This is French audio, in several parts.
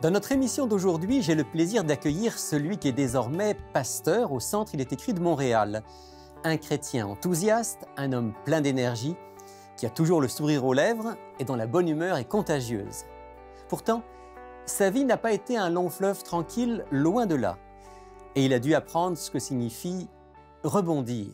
Dans notre émission d'aujourd'hui, j'ai le plaisir d'accueillir celui qui est désormais pasteur au Centre Il est écrit de Montréal. Un chrétien enthousiaste, un homme plein d'énergie, qui a toujours le sourire aux lèvres et dont la bonne humeur est contagieuse. Pourtant, sa vie n'a pas été un long fleuve tranquille, loin de là. Et il a dû apprendre ce que signifie rebondir.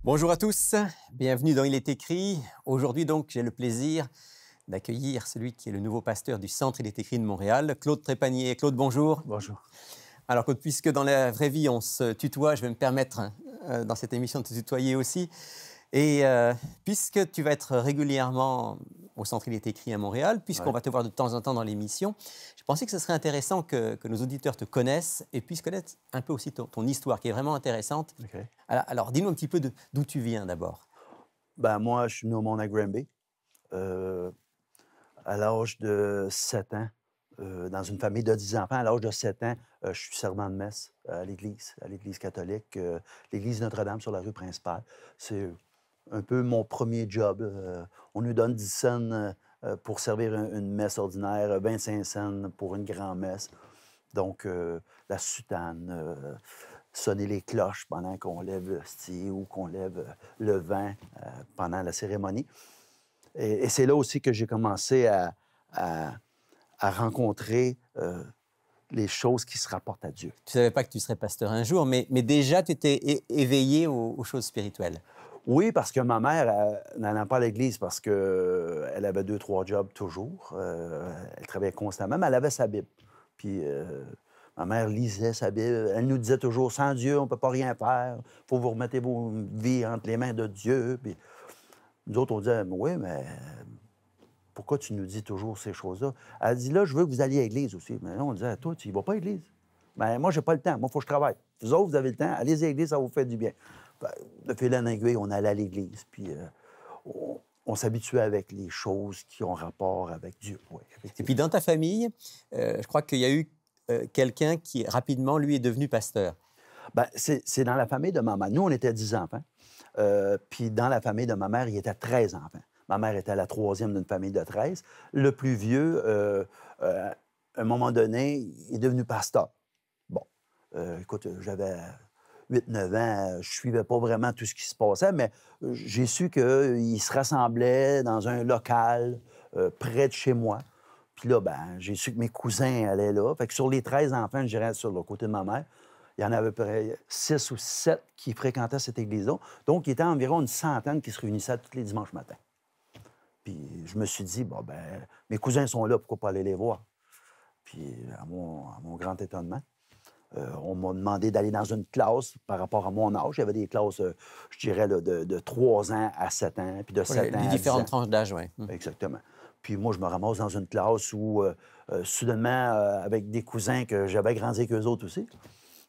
Bonjour à tous, bienvenue dans Il est écrit. Aujourd'hui donc, j'ai le plaisir d'accueillir celui qui est le nouveau pasteur du Centre Il est écrit de Montréal, Claude Trépanier. Claude, bonjour. Bonjour. Alors Claude, puisque dans la vraie vie on se tutoie, je vais me permettre dans cette émission de te tutoyer aussi. Et puisque tu vas être régulièrement au Centre Il est écrit à Montréal, puisqu'on va te voir de temps en temps dans l'émission, je pensais que ce serait intéressant que nos auditeurs te connaissent et puissent connaître un peu aussi ton histoire, qui est vraiment intéressante. Okay. Alors dis-nous un petit peu d'où tu viens d'abord. Moi, je suis né au monde à Granby. À l'âge de 7 ans, dans une famille de 10 enfants, à l'âge de 7 ans, je suis servant de messe à l'Église catholique, l'Église Notre-Dame sur la rue principale. C'est un peu mon premier job. On nous donne 10 cents pour servir une messe ordinaire, 25 cents pour une grand-messe. Donc, la soutane, sonner les cloches pendant qu'on lève l'hostie ou qu'on lève le vin pendant la cérémonie. Et c'est là aussi que j'ai commencé à rencontrer les choses qui se rapportent à Dieu. Tu ne savais pas que tu serais pasteur un jour, mais déjà tu étais éveillé aux choses spirituelles. Oui, parce que ma mère n'allait pas à l'église parce qu'elle avait 2-3 jobs toujours. Elle travaillait constamment, mais elle avait sa Bible. Puis ma mère lisait sa Bible. Elle nous disait toujours, sans Dieu, on ne peut pas rien faire. Il faut vous remettre vos vies entre les mains de Dieu. Puis nous autres, on disait, oui, mais pourquoi tu nous dis toujours ces choses-là? Elle dit, là, je veux que vous alliez à l'église aussi. Mais là, on disait, toi, tu n'y vas pas à l'église. Mais moi, je n'ai pas le temps. Moi, il faut que je travaille. Vous autres, vous avez le temps. Allez à l'église, ça vous fait du bien. De fil en aiguille, on allait à l'église. Puis on s'habituait avec les choses qui ont rapport avec Dieu. Oui, et puis, dans ta famille, je crois qu'il y a eu quelqu'un qui, rapidement, lui, est devenu pasteur. C'est dans la famille de ma mère. Nous, on était 10 enfants. Puis dans la famille de ma mère, il y était 13 enfants. Ma mère était la troisième d'une famille de 13. Le plus vieux, à un moment donné, il est devenu pasteur. Bon, écoute, j'avais 8-9 ans, je suivais pas vraiment tout ce qui se passait, mais j'ai su qu'il se rassemblait dans un local près de chez moi. Puis là, j'ai su que mes cousins allaient là. Fait que sur les 13 enfants, je dirais sur le côté de ma mère, il y en avait à peu près 6 ou 7 qui fréquentaient cette église-là. Donc, il y était environ une centaine qui se réunissaient tous les dimanches matins. Puis je me suis dit, mes cousins sont là, pourquoi pas aller les voir? Puis à mon grand étonnement, on m'a demandé d'aller dans une classe par rapport à mon âge. Il y avait des classes, je dirais, là, de 3 ans à 7 ans, puis de 7 ans à 10 ans. Différentes tranches d'âge, oui. Exactement. Puis moi, je me ramasse dans une classe où, soudainement, avec des cousins que j'avais grandi avec eux autres aussi,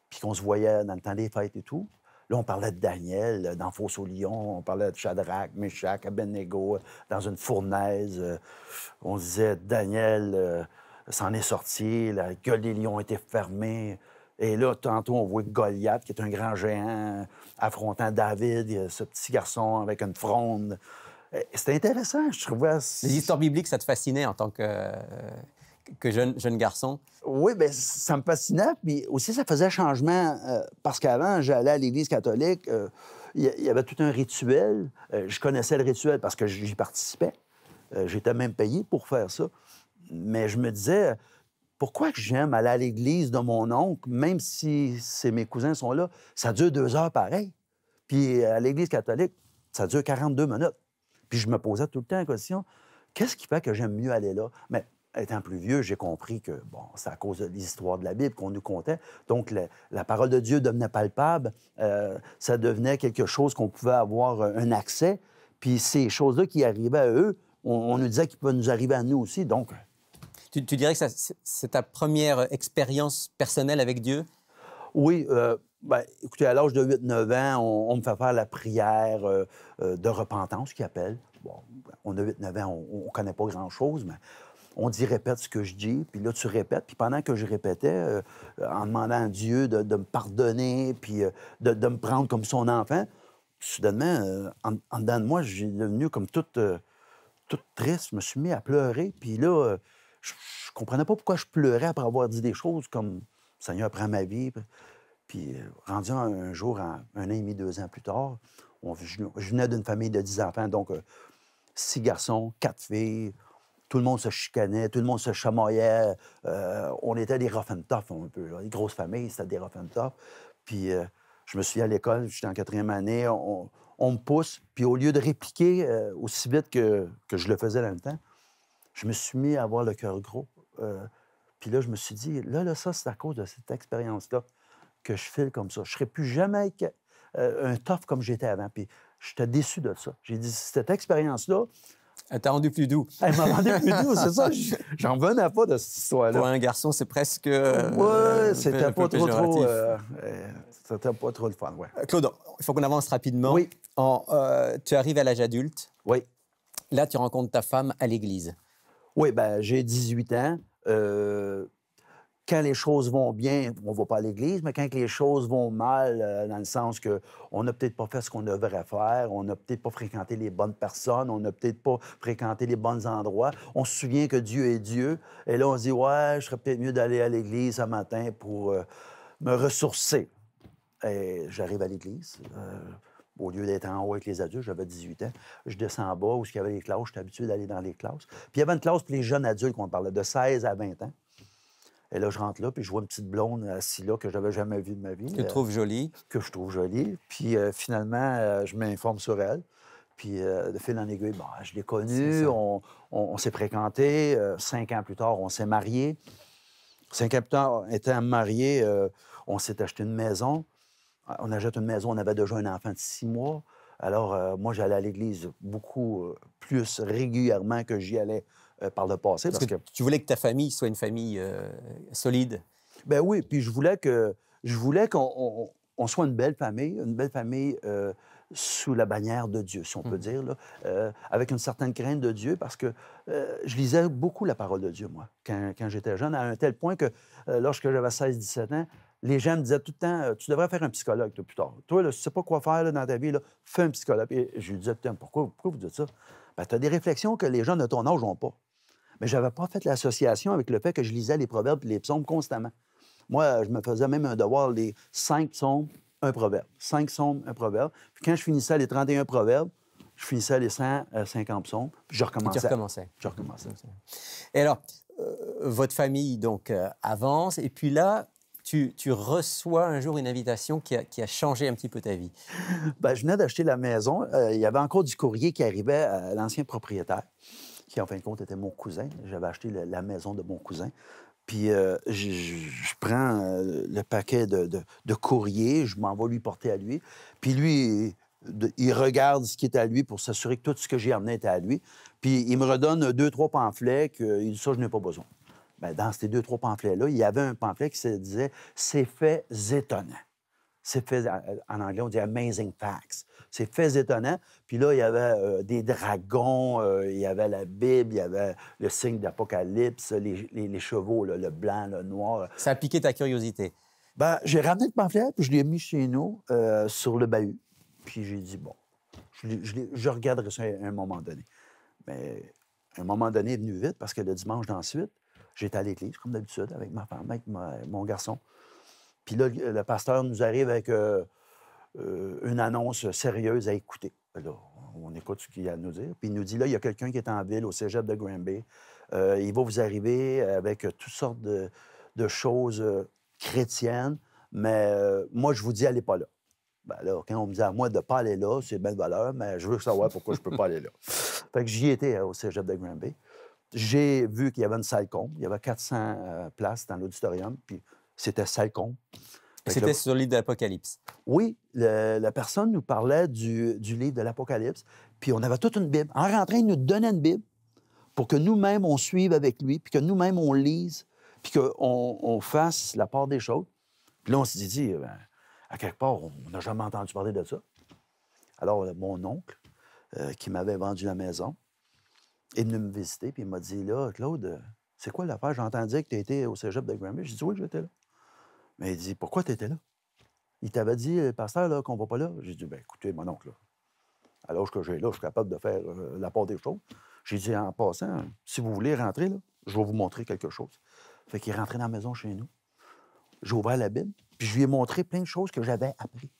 puis qu'on se voyait dans le temps des fêtes et tout. Là, on parlait de Daniel dans Fosse aux Lions, on parlait de Shadrach, Meshach, Abednego, dans une fournaise. On disait, Daniel s'en est sorti, la gueule des lions était fermée. Et là, tantôt, on voit Goliath, qui est un grand géant, affrontant David, ce petit garçon avec une fronde. C'était intéressant, je trouvais. Les histoires bibliques, ça te fascinait en tant que jeune garçon? Oui, bien, ça me fascinait. Puis aussi, ça faisait changement parce qu'avant, j'allais à l'Église catholique. Il y avait tout un rituel. Je connaissais le rituel parce que j'y participais. J'étais même payé pour faire ça. Mais je me disais, pourquoi que j'aime aller à l'église de mon oncle, même si mes cousins sont là, ça dure 2 heures pareil. Puis à l'Église catholique, ça dure 42 minutes. Puis je me posais tout le temps la question, qu'est-ce qui fait que j'aime mieux aller là? Mais étant plus vieux, j'ai compris que, bon, c'est à cause des histoires de la Bible qu'on nous contait. Donc, la parole de Dieu devenait palpable. Ça devenait quelque chose qu'on pouvait avoir un accès. Puis ces choses-là qui arrivaient à eux, on nous disait qu'ils peuvent nous arriver à nous aussi. Donc, Tu dirais que c'est ta première expérience personnelle avec Dieu? oui, ben, écoutez, à l'âge de 8-9 ans, on me fait faire la prière de repentance, qu'ils appellent. Bon, on a 8-9 ans, on ne connaît pas grand-chose, mais on dit répète ce que je dis, puis là, tu répètes. Puis pendant que je répétais, en demandant à Dieu de me pardonner, puis de me prendre comme son enfant, soudainement, en dedans de moi, j'ai devenu comme toute triste. Je me suis mis à pleurer, puis là, je comprenais pas pourquoi je pleurais après avoir dit des choses comme Seigneur, prends ma vie. Puis, rendu un jour, un an et demi, 2 ans plus tard, je venais d'une famille de 10 enfants, donc 6 garçons, 4 filles. Tout le monde se chicanait, tout le monde se chamaillait. On était des rough and tough, un peu. Là. Les grosses familles, c'était des rough and tough. Puis, je me suis à l'école, j'étais en 4e année, on me pousse. Puis, au lieu de répliquer aussi vite que je le faisais dans le temps, je me suis mis à avoir le cœur gros. Puis là, je me suis dit, là, ça, c'est à cause de cette expérience-là que je file comme ça. Je ne serai plus jamais un tough comme j'étais avant. Puis j'étais déçu de ça. J'ai dit, cette expérience-là... Elle t'a rendu plus doux. Elle m'a rendu plus doux, c'est ça. J'en revenais pas de cette histoire-là. Pour un garçon, c'est presque... Oui, c'était pas trop... c'était pas trop le fun, oui. Claude, il faut qu'on avance rapidement. Oui. Tu arrives à l'âge adulte. Oui. Là, tu rencontres ta femme à l'église. Oui, bien, j'ai 18 ans. Quand les choses vont bien, on ne va pas à l'église, mais quand les choses vont mal, dans le sens qu'on n'a peut-être pas fait ce qu'on devrait faire, on n'a peut-être pas fréquenté les bonnes personnes, on n'a peut-être pas fréquenté les bons endroits, on se souvient que Dieu est Dieu, et là, on se dit « Ouais, je serais peut-être mieux d'aller à l'église ce matin pour me ressourcer. » Et j'arrive à l'église. Au lieu d'être en haut avec les adultes, j'avais 18 ans. Je descends en bas où il y avait les classes. J'étais habitué d'aller dans les classes. Puis il y avait une classe pour les jeunes adultes qu'on parlait, de 16 à 20 ans. Et là, je rentre là, puis je vois une petite blonde assise là que je n'avais jamais vue de ma vie. Que tu trouves jolie. Que je trouve jolie. Puis finalement, je m'informe sur elle. Puis de fil en aiguille, bon, je l'ai connue, on s'est fréquentés. 5 ans plus tard, on s'est mariés. 5 ans plus tard, étant mariés, on s'est acheté une maison. On achète une maison, on avait déjà un enfant de 6 mois. Alors, moi, j'allais à l'église beaucoup plus régulièrement que j'y allais par le passé. Parce que tu voulais que ta famille soit une famille solide. Ben oui, puis je voulais qu'on soit une belle famille sous la bannière de Dieu, si on peut dire, là, avec une certaine crainte de Dieu, parce que je lisais beaucoup la parole de Dieu, moi, quand j'étais jeune, à un tel point que lorsque j'avais 16-17 ans, les gens me disaient tout le temps, tu devrais faire un psychologue, toi, plus tard. Toi, là, si tu ne sais pas quoi faire là, dans ta vie, là, fais un psychologue. Et je lui disais tout le temps, pourquoi vous dites ça? Bien, tu as des réflexions que les gens de ton âge n'ont pas. Mais je n'avais pas fait l'association avec le fait que je lisais les proverbes et les psaumes constamment. Moi, je me faisais même un devoir, les 5 psaumes, un proverbe. 5 psaumes, un proverbe. Puis quand je finissais les 31 proverbes, je finissais les 150 psaumes, puis je recommençais. Tu recommençais. Je recommençais. Et alors, votre famille, donc, avance, et puis là, tu reçois un jour une invitation qui a changé un petit peu ta vie. Bien, je venais d'acheter la maison. Il y avait encore du courrier qui arrivait à l'ancien propriétaire, qui, en fin de compte, était mon cousin. J'avais acheté la maison de mon cousin. Puis je prends le paquet de courrier, je m'en vais lui porter à lui. Puis lui, il regarde ce qui est à lui pour s'assurer que tout ce que j'ai amené était à lui. Puis il me redonne 2-3 pamphlets qu'il dit « ça, je n'ai pas besoin ». Bien, dans ces 2-3 pamphlets-là, il y avait un pamphlet qui se disait « c'est faits étonnants ». C'est fait, en anglais, on dit « amazing facts ». C'est faits étonnants. Puis là, il y avait des dragons, il y avait la Bible, il y avait le signe d'Apocalypse, les chevaux, là, le blanc, le noir. Ça a piqué ta curiosité. Bien, j'ai ramené le pamphlet, puis je l'ai mis chez nous, sur le bahut. Puis j'ai dit, bon, je regarderai ça à un moment donné. Mais un moment donné est venu vite, parce que le dimanche d'ensuite, j'étais à l'église, comme d'habitude, avec ma femme, avec mon garçon. Puis là, le pasteur nous arrive avec une annonce sérieuse à écouter. Là, on écoute ce qu'il a à nous dire. Puis il nous dit, là, il y a quelqu'un qui est en ville, au cégep de Granby. Il va vous arriver avec toutes sortes de choses chrétiennes, mais moi, je vous dis, allez pas là. Bien là, quand on me dit à moi de ne pas aller là, c'est bien de valeur, mais je veux savoir pourquoi je ne peux pas aller là. Fait que j'y étais au cégep de Granby. j'ai vu qu'il y avait une salle comble. Il y avait 400 places dans l'auditorium, puis c'était salle comble. Et c'était sur l'île de l'Apocalypse. Oui, la personne nous parlait du livre de l'Apocalypse, puis on avait toute une Bible. En rentrant, il nous donnait une Bible pour que nous-mêmes, on suive avec lui, puis que nous-mêmes, on lise, puis qu'on fasse la part des choses. Puis là, on s'est dit, ben, à quelque part, on n'a jamais entendu parler de ça. Alors, mon oncle, qui m'avait vendu la maison, est venu me visiter, puis il m'a dit, là, Claude, c'est quoi l'affaire? J'ai entendu dire que tu étais au cégep de Granby. J'ai dit, oui, j'étais là. Mais il dit, pourquoi tu étais là? Il t'avait dit, pasteur, là, qu'on va pas là. J'ai dit, bien, écoutez, mon oncle, là, à l'âge que j'ai là, je suis capable de faire la part des choses. J'ai dit, en passant, si vous voulez rentrer, là, je vais vous montrer quelque chose. Fait qu'il est rentré dans la maison chez nous. J'ai ouvert la Bible, puis je lui ai montré plein de choses que j'avais appris.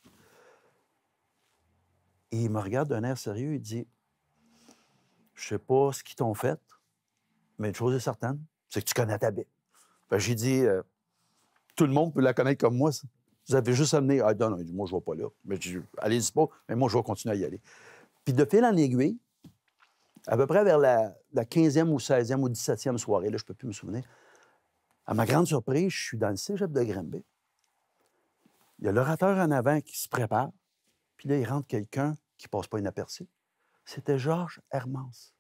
Et il me regarde d'un air sérieux, il dit, je sais pas ce qu'ils t'ont fait, mais une chose est certaine, c'est que tu connais ta Bible. Fait que j'ai dit, tout le monde peut la connaître comme moi. Ça. Vous avez juste amené, ah non, moi, je ne vais pas là. Mais je dis, allez-y pas, mais moi, je vais continuer à y aller. Puis de fil en aiguille, à peu près vers la 15e ou 16e ou 17e soirée, là, je ne peux plus me souvenir, à ma grande surprise, je suis dans le cégep de Granby. Il y a l'orateur en avant qui se prépare, puis là, il rentre quelqu'un qui ne passe pas inaperçu. C'était Georges Hermance.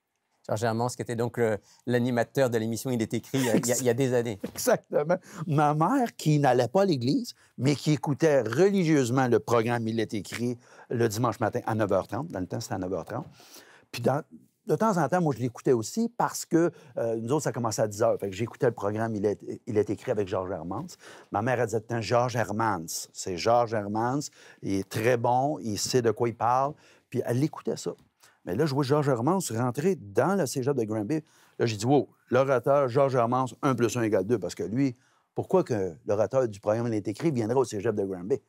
Georges Hermance, qui était donc l'animateur de l'émission Il est écrit il y a des années. Exactement. Ma mère, qui n'allait pas à l'église, mais qui écoutait religieusement le programme Il est écrit le dimanche matin à 9h30. Dans le temps, c'était à 9h30. Puis de temps en temps, moi, je l'écoutais aussi parce que nous autres, ça commençait à 10h. Fait que j'écoutais le programme Il est écrit avec Georges Hermance. Ma mère, elle disait tout le temps Georges Hermance. C'est Georges Hermance. Il est très bon. Il sait de quoi il parle. Puis elle écoutait ça. Mais là, je vois Georges Hermance rentrer dans le cégep de Granby. Là, j'ai dit, wow, l'orateur Georges Hermance, 1 + 1 = 2, parce que lui, pourquoi que l'orateur du programme Il est écrit viendrait au cégep de Granby?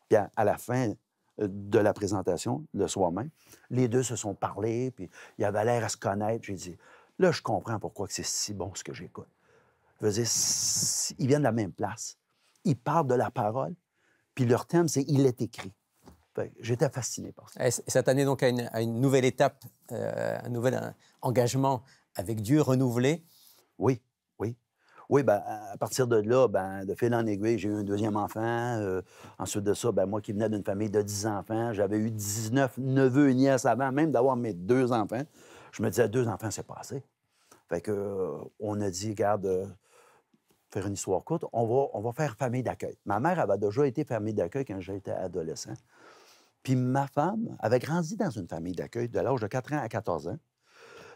Puis à la fin de la présentation, le soir même, les deux se sont parlé, puis il avait l'air à se connaître. J'ai dit, là, je comprends pourquoi que c'est si bon ce que j'écoute. Je veux dire, ils viennent de la même place. Ils parlent de la parole, puis leur thème, c'est Il est écrit. J'étais fasciné par ça. Et cette année, donc, à une nouvelle étape, un nouvel engagement avec Dieu renouvelé. Oui, oui. Oui, bien, à partir de là, ben, de fil en aiguille, j'ai eu un deuxième enfant. Ensuite de ça, ben, moi qui venais d'une famille de 10 enfants, j'avais eu 19 neveux et nièces avant même d'avoir mes 2 enfants. Je me disais, 2 enfants, c'est pas assez. Fait que, on a dit, regarde, faire une histoire courte, on va faire famille d'accueil. Ma mère avait déjà été famille d'accueil quand j'étais adolescent. Puis ma femme avait grandi dans une famille d'accueil de l'âge de 4 ans à 14 ans.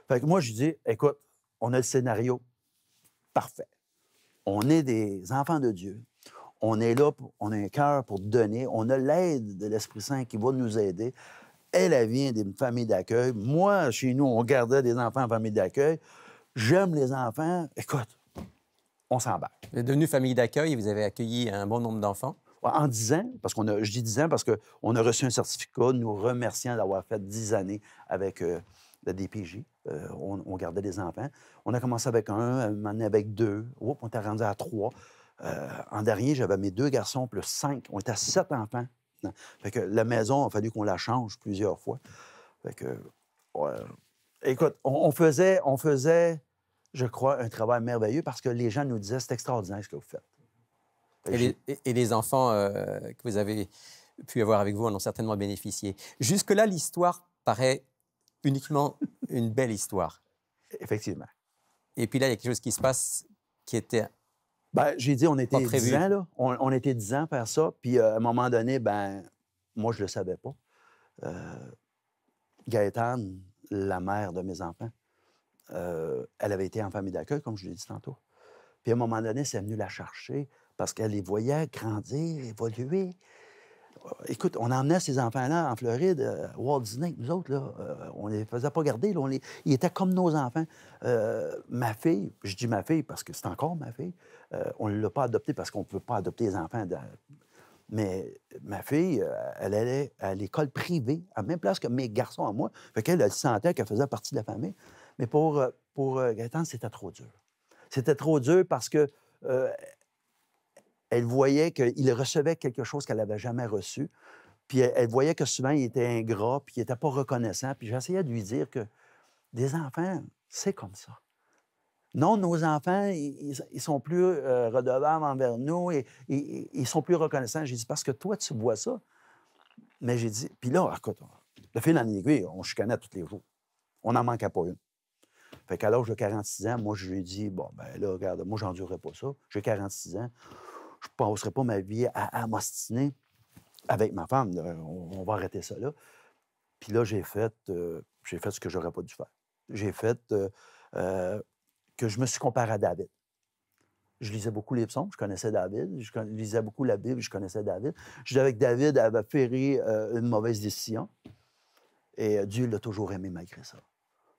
Fait que moi, je dis, écoute, on a le scénario parfait. On est des enfants de Dieu. On est là, on a un cœur pour donner. On a l'aide de l'Esprit Saint qui va nous aider. Elle vient d'une famille d'accueil. Moi, chez nous, on gardait des enfants en famille d'accueil. J'aime les enfants. Écoute, on s'embarque. Vous êtes devenu famille d'accueil et vous avez accueilli un bon nombre d'enfants. En 10 ans, je dis 10 ans parce qu'on a reçu un certificat nous remerciant d'avoir fait 10 années avec la DPJ. On gardait des enfants. On a commencé avec un moment donné avec 2. On était rendu à 3. En dernier, j'avais mes 2 garçons plus 5. On était à 7 enfants. Fait que la maison, il a fallu qu'on la change plusieurs fois. Fait que, écoute, on faisait, je crois, un travail merveilleux parce que les gens nous disaient, c'est extraordinaire ce que vous faites. Et les enfants que vous avez pu avoir avec vous en ont certainement bénéficié. Jusque-là, l'histoire paraît uniquement une belle histoire. Effectivement. Et puis là, il y a quelque chose qui se passe qui était... Bien, j'ai dit, on était 10 ans, là. On était 10 ans à faire ça. Puis à un moment donné, ben moi, je ne le savais pas. Gaëtane, la mère de mes enfants, elle avait été en famille d'accueil, comme je l'ai dit tantôt. Puis à un moment donné, c'est venu la chercher parce qu'elle les voyait grandir, évoluer. Écoute, on emmenait ces enfants-là en Floride, à Walt Disney. Nous autres, là, on ne les faisait pas garder. Là, ils étaient comme nos enfants. Ma fille, je dis ma fille parce que c'est encore ma fille, on ne l'a pas adoptée parce qu'on ne peut pas adopter les enfants. Mais ma fille, elle allait à l'école privée, à la même place que mes garçons à moi. Fait qu'elle, elle sentait qu'elle faisait partie de la famille. Mais pour Gaëtan, c'était trop dur. C'était trop dur parce que elle voyait qu'il recevait quelque chose qu'elle n'avait jamais reçu. Puis elle voyait que souvent, il était ingrat, puis il n'était pas reconnaissant. Puis j'essayais de lui dire que des enfants, c'est comme ça. Non, nos enfants, ils sont plus redevables envers nous et ils sont plus reconnaissants. J'ai dit, parce que toi, tu vois ça. Mais j'ai dit, puis là, écoute, le fil en aiguille, on chicanait tous les jours. On n'en manquait pas une. Fait qu'à l'âge de 46 ans, moi, je lui ai dit, bon, ben là, regarde, moi, j'endurerai pas ça. J'ai 46 ans. Je ne passerai pas ma vie à m'ostiner avec ma femme. Là. On va arrêter ça là. Puis là, j'ai fait ce que j'aurais pas dû faire. J'ai fait que je me suis comparé à David. Je lisais beaucoup les psaumes, je connaissais David. Je lisais beaucoup la Bible, je connaissais David. Je disais avec David avait fait une mauvaise décision. Et Dieu l'a toujours aimé malgré ça.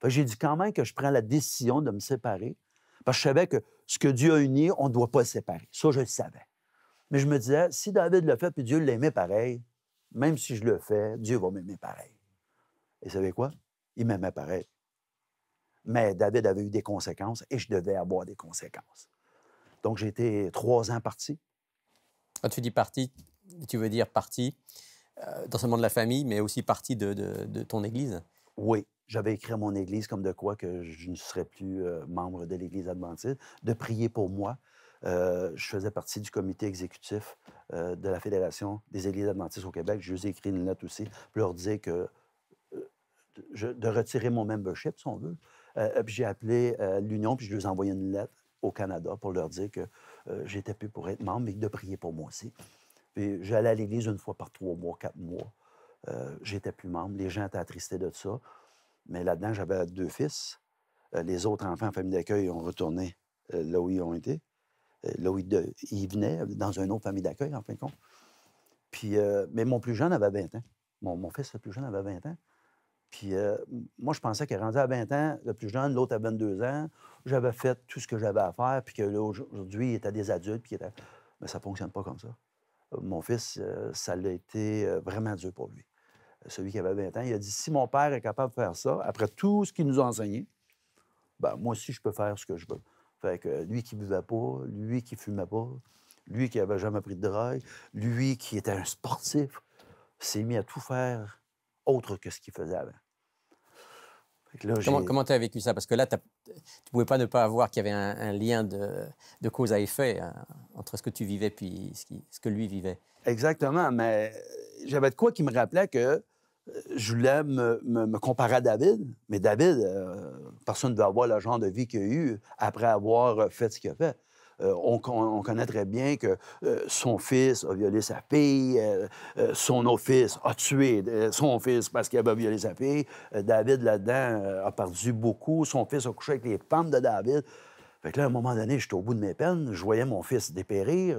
Fait que j'ai dit quand même que je prends la décision de me séparer, parce que je savais que ce que Dieu a uni, on ne doit pas le séparer. Ça, je le savais. Mais je me disais, si David le fait, puis Dieu l'aimait pareil, même si je le fais, Dieu va m'aimer pareil. Et vous savez quoi? Il m'aimait pareil. Mais David avait eu des conséquences et je devais avoir des conséquences. Donc, j'ai été 3 ans parti. Quand tu dis parti, tu veux dire parti non seulement de la famille, mais aussi parti de ton Église? Oui, j'avais écrit à mon Église comme de quoi que je ne serais plus membre de l'Église adventiste, de prier pour moi. Je faisais partie du comité exécutif de la Fédération des Églises adventistes au Québec. Je leur ai écrit une lettre aussi pour leur dire que de retirer mon membership, si on veut. Puis j'ai appelé l'Union, puis je leur ai envoyé une lettre au Canada pour leur dire que j'étais plus pour être membre, mais de prier pour moi aussi. Puis j'allais à l'église une fois par 3 mois, 4 mois. J'étais plus membre. Les gens étaient attristés de ça. Mais là-dedans, j'avais 2 fils. Les autres enfants en famille d'accueil ont retourné là où ils ont été. Là où ils venaient, dans une autre famille d'accueil, en fin de compte. Puis, mais mon plus jeune avait 20 ans. Mon fils le plus jeune avait 20 ans. Puis moi, je pensais qu'il rendu à 20 ans, le plus jeune, l'autre à 22 ans. J'avais fait tout ce que j'avais à faire, puis que là, aujourd'hui, il était des adultes, puis mais ça ne fonctionne pas comme ça. Mon fils, ça a été vraiment dur pour lui. Celui qui avait 20 ans, il a dit, si mon père est capable de faire ça, après tout ce qu'il nous a enseigné, ben moi aussi, je peux faire ce que je veux. Fait que lui qui buvait pas, lui qui fumait pas, lui qui avait jamais pris de drogue, lui qui était un sportif, s'est mis à tout faire autre que ce qu'il faisait avant. Comment tu as vécu ça? Parce que là, tu ne pouvais pas ne pas voir qu'il y avait un lien de cause à effet entre ce que tu vivais et ce que lui vivait. Exactement, mais j'avais de quoi qui me rappelait que je voulais me comparer à David, mais David, personne ne veut avoir le genre de vie qu'il a eu après avoir fait ce qu'il a fait. On connaît très bien que son fils a violé sa fille, son autre fils a tué son fils parce qu'il avait violé sa fille. David, là-dedans, a perdu beaucoup. Son fils a couché avec les femmes de David. Fait que là, à un moment donné, j'étais au bout de mes peines. Je voyais mon fils dépérir,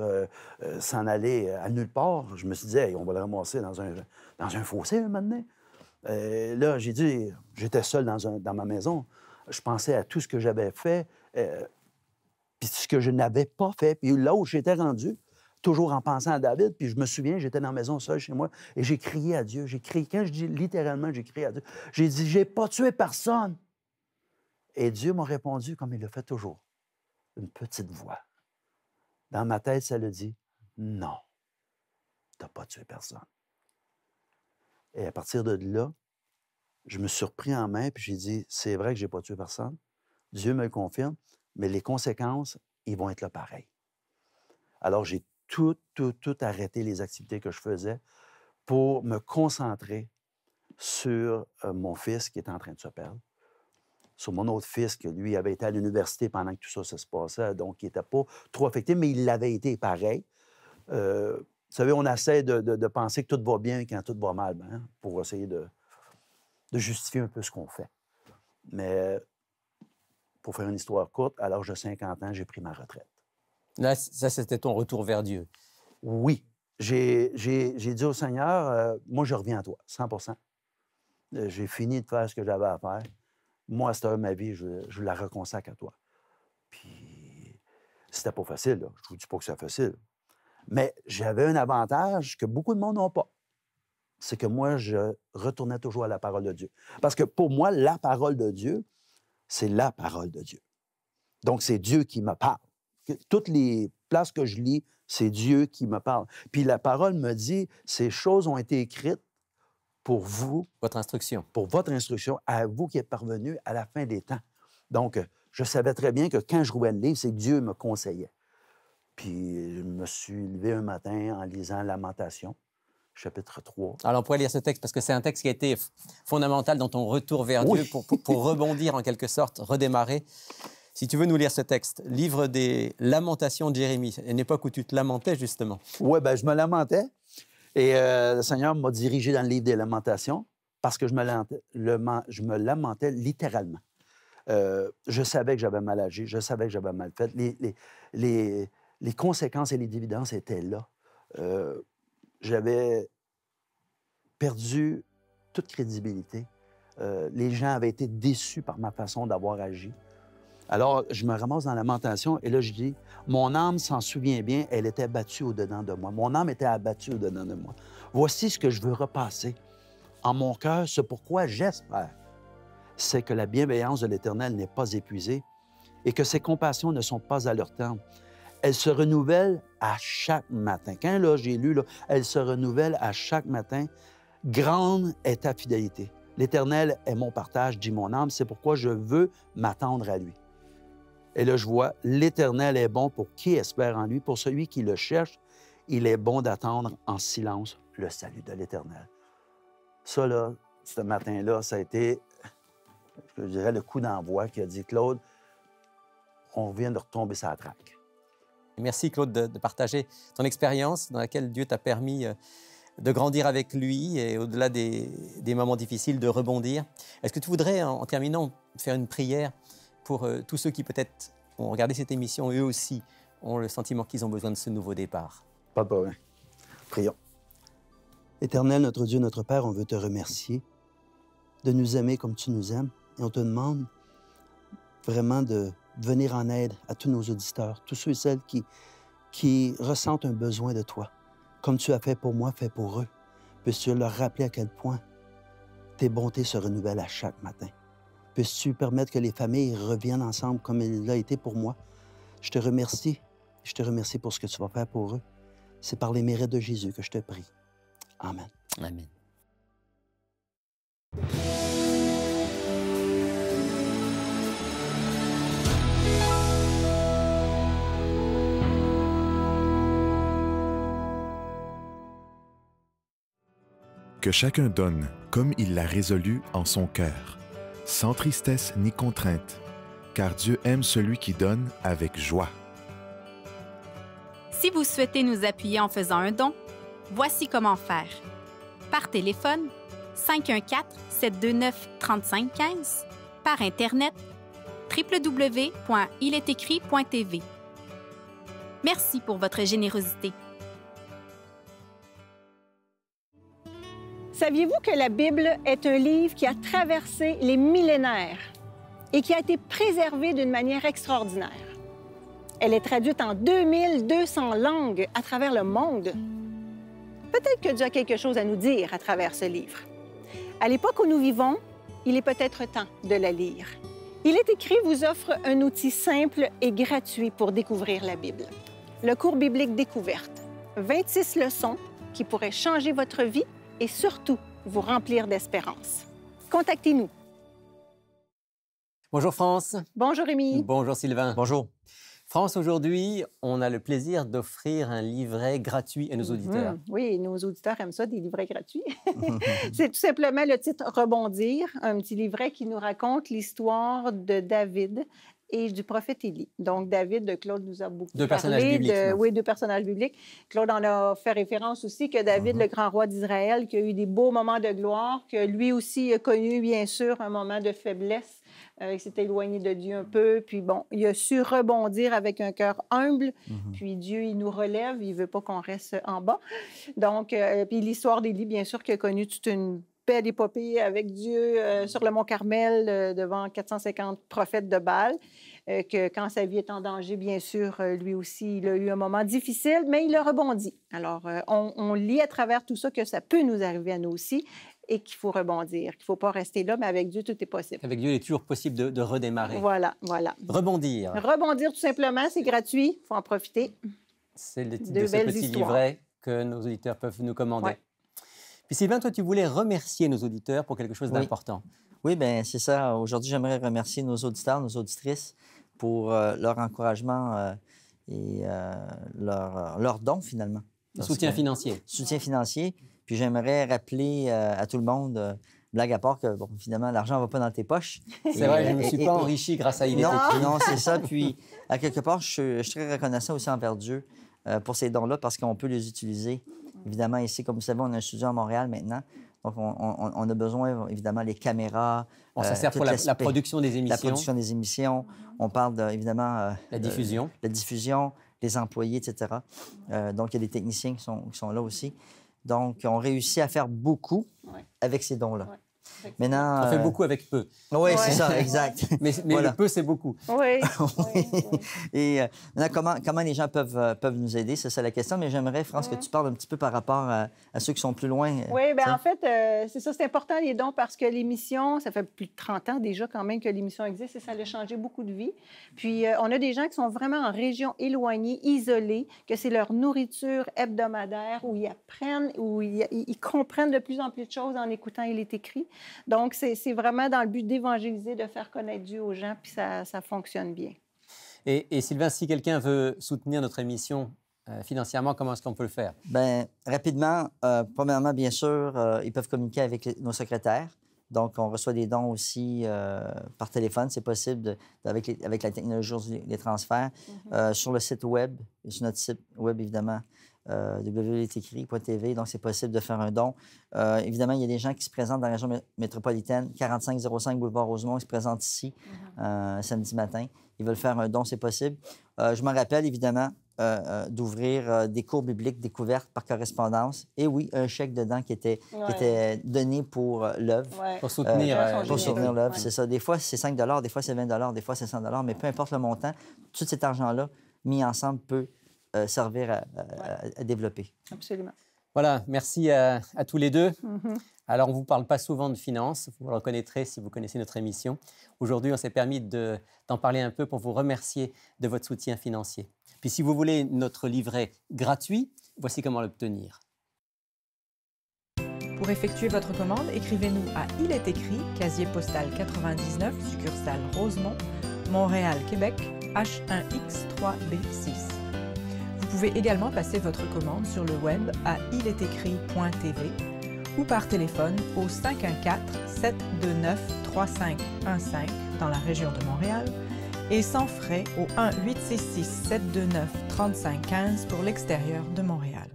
s'en aller à nulle part. Je me suis dit, hey, on va le ramasser dans un fossé, un moment donné. Là, j'ai dit, j'étais seul dans ma maison. Je pensais à tout ce que j'avais fait, puis ce que je n'avais pas fait. Puis là où j'étais rendu, toujours en pensant à David, puis je me souviens, j'étais dans la maison seul chez moi, et j'ai crié à Dieu. J'ai crié, quand je dis littéralement, j'ai crié à Dieu. J'ai dit, j'ai pas tué personne. Et Dieu m'a répondu comme il le fait toujours. Une petite voix. Dans ma tête, ça le dit, non, tu n'as pas tué personne. Et à partir de là, je me suis repris en main, puis j'ai dit, c'est vrai que je n'ai pas tué personne. Dieu me le confirme, mais les conséquences, ils vont être là pareil. Alors, j'ai tout arrêté les activités que je faisais pour me concentrer sur mon fils qui était en train de se perdre, sur mon autre fils, que lui avait été à l'université pendant que tout ça se passait, donc il n'était pas trop affecté, mais il l'avait été pareil. Vous savez, on essaie de penser que tout va bien quand tout va mal, hein, pour essayer de justifier un peu ce qu'on fait. Mais pour faire une histoire courte, à l'âge de 50 ans, j'ai pris ma retraite. Là, ça, c'était ton retour vers Dieu. Oui. J'ai dit au Seigneur, moi, je reviens à toi, 100 J'ai fini de faire ce que j'avais à faire. Moi, à cette heure de ma vie, je la reconsacre à toi. Puis, c'était pas facile, là. Je ne vous dis pas que c'est facile. Mais j'avais un avantage que beaucoup de monde n'ont pas. C'est que moi, je retournais toujours à la parole de Dieu. Parce que pour moi, la parole de Dieu, c'est la parole de Dieu. Donc, c'est Dieu qui me parle. Toutes les places que je lis, c'est Dieu qui me parle. Puis la parole me dit, ces choses ont été écrites pour vous. Votre instruction. Pour votre instruction, à vous qui êtes parvenus à la fin des temps. Donc, je savais très bien que quand je rouvrais le livre, c'est que Dieu me conseillait. Puis je me suis levé un matin en lisant Lamentation, chapitre 3. Alors, on pourrait lire ce texte parce que c'est un texte qui a été fondamental dans ton retour vers Oui. Dieu pour rebondir en quelque sorte, redémarrer. Si tu veux nous lire ce texte, livre des Lamentations de Jérémie, à une époque où tu te lamentais justement. Oui, bien, je me lamentais. Et le Seigneur m'a dirigé dans le livre des Lamentations parce que je me lamentais littéralement. Je savais que j'avais mal agi, je savais que j'avais mal fait. Les conséquences et les dividendes étaient là. J'avais perdu toute crédibilité. Les gens avaient été déçus par ma façon d'avoir agi. Alors, je me ramasse dans la lamentation et là, je dis, mon âme s'en souvient bien, elle était battue au-dedans de moi. Mon âme était abattue au-dedans de moi. Voici ce que je veux repasser. En mon cœur, ce pourquoi j'espère, c'est que la bienveillance de l'Éternel n'est pas épuisée et que ses compassions ne sont pas à leur terme. Elles se renouvellent à chaque matin. Quand là, j'ai lu, là, elles se renouvellent à chaque matin. Grande est ta fidélité. L'Éternel est mon partage, dit mon âme, c'est pourquoi je veux m'attendre à lui. Et là, je vois, l'Éternel est bon pour qui espère en lui, pour celui qui le cherche, il est bon d'attendre en silence le salut de l'Éternel. Ça, là, ce matin-là, ça a été, je dirais, le coup d'envoi qui a dit, Claude, on vient de retomber sur la traque. Merci Claude de partager ton expérience dans laquelle Dieu t'a permis de grandir avec lui et au-delà des moments difficiles, de rebondir. Est-ce que tu voudrais, en terminant, faire une prière pour tous ceux qui peut-être ont regardé cette émission, eux aussi ont le sentiment qu'ils ont besoin de ce nouveau départ? Pas de problème. Prions. Éternel, notre Dieu, notre Père, on veut te remercier de nous aimer comme tu nous aimes et on te demande vraiment de venir en aide à tous nos auditeurs, tous ceux et celles qui ressentent un besoin de toi. Comme tu as fait pour moi, fais pour eux. Puisses-tu leur rappeler à quel point tes bontés se renouvellent à chaque matin. Puisses-tu permettre que les familles reviennent ensemble comme il l'a été pour moi. Je te remercie. Je te remercie pour ce que tu vas faire pour eux. C'est par les mérites de Jésus que je te prie. Amen. Amen. Que chacun donne comme il l'a résolu en son cœur, sans tristesse ni contrainte, car Dieu aime celui qui donne avec joie. Si vous souhaitez nous appuyer en faisant un don, voici comment faire. Par téléphone, 514-729-3515, par Internet, www.ilétécrit.tv. Merci pour votre générosité. Saviez-vous que la Bible est un livre qui a traversé les millénaires et qui a été préservé d'une manière extraordinaire? Elle est traduite en 2200 langues à travers le monde. Peut-être que Dieu a quelque chose à nous dire à travers ce livre. À l'époque où nous vivons, il est peut-être temps de la lire. Il est écrit vous offre un outil simple et gratuit pour découvrir la Bible. Le cours biblique Découverte. 26 leçons qui pourraient changer votre vie et surtout vous remplir d'espérance. Contactez-nous. Bonjour France. Bonjour Rémi. Bonjour Sylvain. Bonjour. France, aujourd'hui, on a le plaisir d'offrir un livret gratuit à nos auditeurs. Oui, nos auditeurs aiment ça, des livrets gratuits. C'est tout simplement le titre Rebondir, un petit livret qui nous raconte l'histoire de David et du prophète Élie. Donc, David, de Claude nous a beaucoup Deux parlé. personnages bibliques. Oui, deux personnages bibliques. Claude en a fait référence aussi que David, le grand roi d'Israël, qui a eu des beaux moments de gloire, que lui aussi a connu, bien sûr, un moment de faiblesse. Il s'est éloigné de Dieu un peu. Puis bon, il a su rebondir avec un cœur humble. Puis Dieu, il nous relève. Il ne veut pas qu'on reste en bas. Donc, puis l'histoire d'Élie, bien sûr, qui a connu toute une belle épopée avec Dieu sur le mont Carmel devant 450 prophètes de Baal. Que quand sa vie est en danger, bien sûr, lui aussi, il a eu un moment difficile, mais il a rebondi. Alors, on lit à travers tout ça que ça peut nous arriver à nous aussi et qu'il faut rebondir, qu'il ne faut pas rester là, mais avec Dieu, tout est possible. Avec Dieu, il est toujours possible de redémarrer. Voilà, voilà. Rebondir. Rebondir, tout simplement, c'est gratuit, il faut en profiter. C'est le titre De de ce belles petit histoires. livret que nos auditeurs peuvent nous commander. Ouais. Puis Sylvain, toi, tu voulais remercier nos auditeurs pour quelque chose Oui. d'important. Oui, bien, c'est ça. Aujourd'hui, j'aimerais remercier nos auditeurs, nos auditrices pour leur encouragement et leur don, finalement. Soutien financier. Soutien financier. Puis j'aimerais rappeler à tout le monde, blague à part, que, bon, finalement, l'argent ne va pas dans tes poches. C'est vrai, je ne me suis pas enrichi grâce à Il est Non, écrit. non, c'est ça. Puis, à quelque part, je suis très reconnaissant aussi envers Dieu pour ces dons-là parce qu'on peut les utiliser. Évidemment, ici, comme vous savez, on a un studio à Montréal maintenant. Donc, on a besoin, évidemment, les caméras. Bon, ça sert pour la production des émissions. La production des émissions. On parle, évidemment... la diffusion. La diffusion, les employés, etc. Donc, il y a des techniciens qui sont là aussi. Donc, on réussit à faire beaucoup avec ces dons-là. Ouais. Maintenant, On fait beaucoup avec peu. Oui, c'est ça, exact. Mais Voilà. le peu, c'est beaucoup. Oui. Oui. Et maintenant, comment les gens peuvent nous aider? C'est ça la question. Mais j'aimerais, France, que tu parles un petit peu par rapport à ceux qui sont plus loin. Oui, bien en fait, c'est ça, c'est important les dons parce que l'émission, ça fait plus de 30 ans déjà quand même que l'émission existe et ça a changé beaucoup de vies. Puis, on a des gens qui sont vraiment en région éloignée, isolée, que c'est leur nourriture hebdomadaire, où ils apprennent, où ils comprennent de plus en plus de choses en écoutant Il est écrit. Donc, c'est vraiment dans le but d'évangéliser, de faire connaître Dieu aux gens, puis ça fonctionne bien. Et Sylvain, si quelqu'un veut soutenir notre émission financièrement, comment est-ce qu'on peut le faire? Bien, rapidement, premièrement, bien sûr, ils peuvent communiquer avec nos secrétaires. Donc, on reçoit des dons aussi par téléphone. C'est possible avec la technologie aujourd'hui, les transferts. Sur le site web, sur notre site web, évidemment, www.iletécrit.tv. Donc, c'est possible de faire un don. Évidemment, il y a des gens qui se présentent dans la région métropolitaine, 4505 Boulevard Rosemont, ils se présentent ici samedi matin. Ils veulent faire un don, c'est possible. Je me rappelle, évidemment, d'ouvrir des cours bibliques découvertes par correspondance. Et oui, un chèque dedans qui était donné pour l'œuvre. Ouais. Pour soutenir l'œuvre, c'est ça. Des fois, c'est 5 des fois, c'est 20 des fois, c'est 100 mais peu importe le montant, tout cet argent-là, mis ensemble, peut servir à développer. Absolument. Voilà, merci à tous les deux. Alors, on ne vous parle pas souvent de finances, vous le reconnaîtrez si vous connaissez notre émission. Aujourd'hui, on s'est permis d'en parler un peu pour vous remercier de votre soutien financier. Puis si vous voulez notre livret gratuit, voici comment l'obtenir. Pour effectuer votre commande, écrivez-nous à Il est écrit, casier postal 99, succursale Rosemont, Montréal, Québec, H1X3B6. Vous pouvez également passer votre commande sur le web à iletécrit.tv ou par téléphone au 514-729-3515 dans la région de Montréal et sans frais au 1-866-729-3515 pour l'extérieur de Montréal.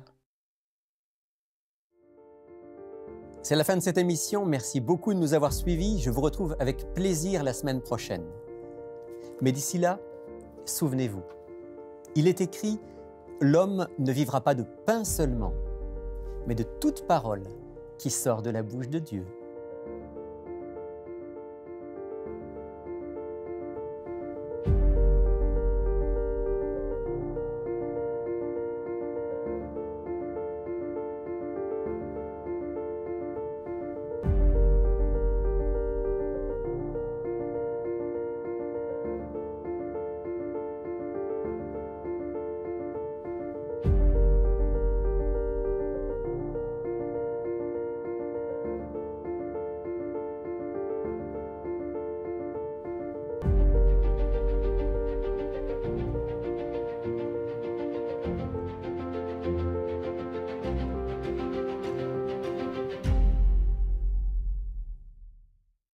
C'est la fin de cette émission. Merci beaucoup de nous avoir suivis. Je vous retrouve avec plaisir la semaine prochaine. Mais d'ici là, souvenez-vous, il est écrit « L'homme ne vivra pas de pain seulement, mais de toute parole qui sort de la bouche de Dieu. »